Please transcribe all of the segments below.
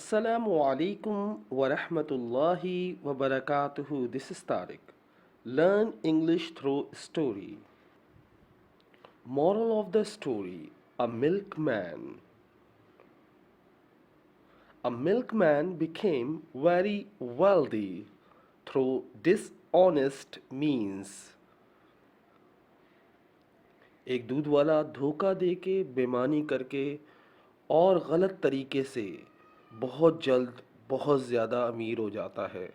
Assalamu alaikum wa rahmatullahi wa barakatuhu. This is Tariq. Learn English through story. Moral of the story: A milkman. A milkman became very wealthy through dishonest means. एक दूध वाला धोखा देके, बेईमानी करके और गलत तरीके से बहुत जल्द बहुत ज़्यादा अमीर हो जाता है.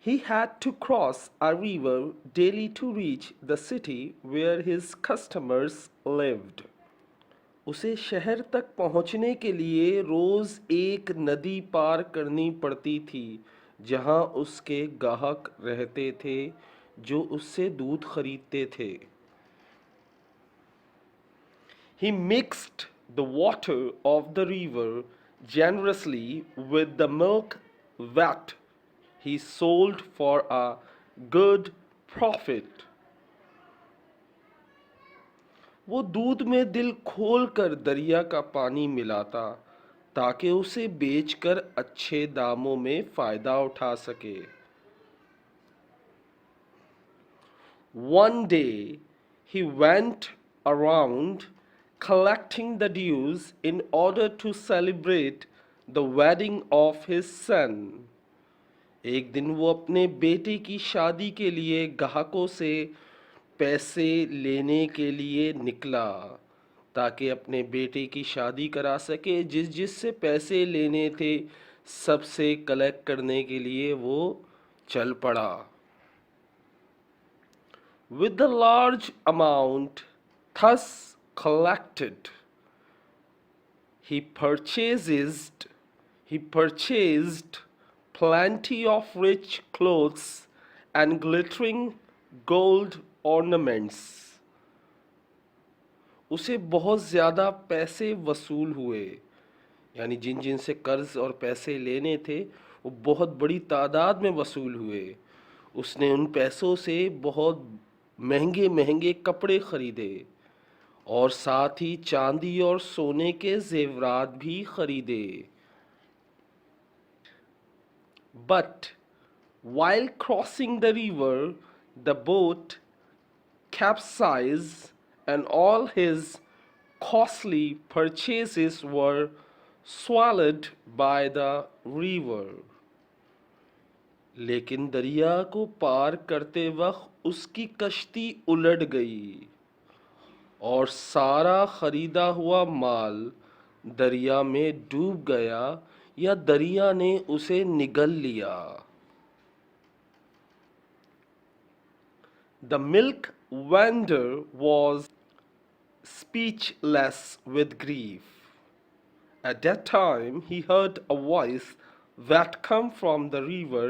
He had to cross a river daily to reach the city where his customers lived. उसे शहर तक पहुंचने के लिए रोज एक नदी पार करनी पड़ती थी जहां उसके ग्राहक रहते थे जो उससे दूध खरीदते थे. He mixed the water of the river generously with the milk that he sold for a good profit. वो दूध में दिल खोलकर दरिया का पानी मिलाता ताकि उसे बेचकर अच्छे दामों में फायदा उठा सके. One day he went around collecting the dues in order to celebrate the wedding of his son. एक दिन वो अपने बेटे की शादी के लिए ग्राहकों से पैसे लेने के लिए निकला ताकि अपने बेटे की शादी करा सके. जिससे पैसे लेने थे सबसे कलेक्ट करने के लिए वो चल पड़ा. With the large amount thus collected, he purchased plenty of rich clothes and glittering gold ornaments. उसे बहुत ज़्यादा पैसे वसूल हुए, यानी जिन जिन से कर्ज और पैसे लेने थे वो बहुत बड़ी तादाद में वसूल हुए. उसने उन पैसों से बहुत महंगे महंगे कपड़े खरीदे और साथ ही चांदी और सोने के जेवरात भी खरीदे. But while crossing the river, the boat capsized and all his costly purchases were swallowed by the river. लेकिन दरिया को पार करते वक्त उसकी कश्ती उलट गई और सारा खरीदा हुआ माल दरिया में डूब गया या दरिया ने उसे निगल लिया. The milk vendor was speechless with grief. At that time he heard a voice that came from the river,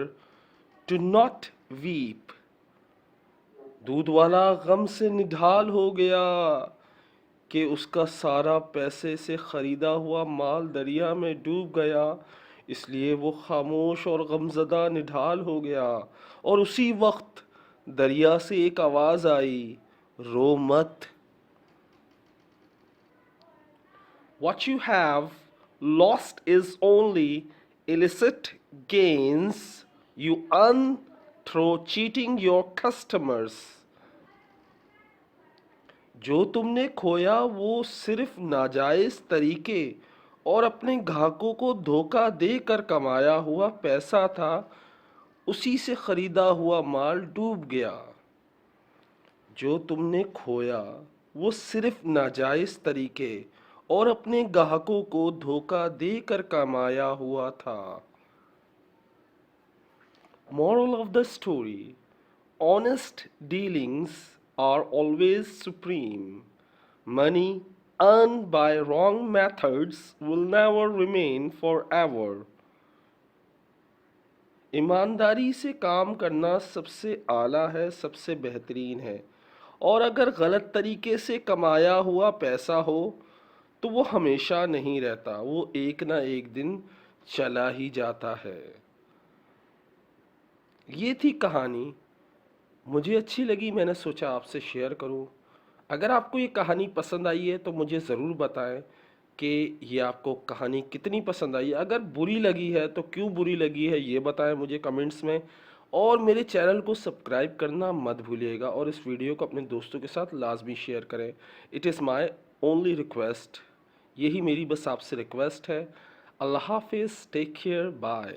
"Do not weep." दूध वाला गम से निढाल हो गया कि उसका सारा पैसे से ख़रीदा हुआ माल दरिया में डूब गया. इसलिए वो खामोश और गमज़दा निढाल हो गया. और उसी वक्त दरिया से एक आवाज़ आई, रो मत. What you have lost is only illicit gains you earn through cheating your customers. जो तुमने खोया वो सिर्फ नाजायज तरीके और अपने ग्राहकों को धोखा देकर कमाया हुआ पैसा था. उसी से खरीदा हुआ माल डूब गया. जो तुमने खोया वो सिर्फ नाजायज तरीके और अपने ग्राहकों को धोखा देकर कमाया हुआ था. Moral of the story: honest dealings are always supreme. Money earned by wrong methods will never remain forever. ईमानदारी से काम करना सबसे आला है, सबसे बेहतरीन है. और अगर गलत तरीके से कमाया हुआ पैसा हो तो वो हमेशा नहीं रहता, वो एक ना एक दिन चला ही जाता है. ये थी कहानी. मुझे अच्छी लगी, मैंने सोचा आपसे शेयर करूं. अगर आपको ये कहानी पसंद आई है तो मुझे ज़रूर बताएं. कि ये आपको कहानी कितनी पसंद आई। अगर बुरी लगी है तो क्यों बुरी लगी है ये बताएं मुझे कमेंट्स में, और मेरे चैनल को सब्सक्राइब करना मत भूलिएगा, और इस वीडियो को अपने दोस्तों के साथ लाजमी शेयर करें। It is my only request, यही मेरी बस आपसे रिक्वेस्ट है। अल्लाह हाफिज़, टेक केयर, बाय।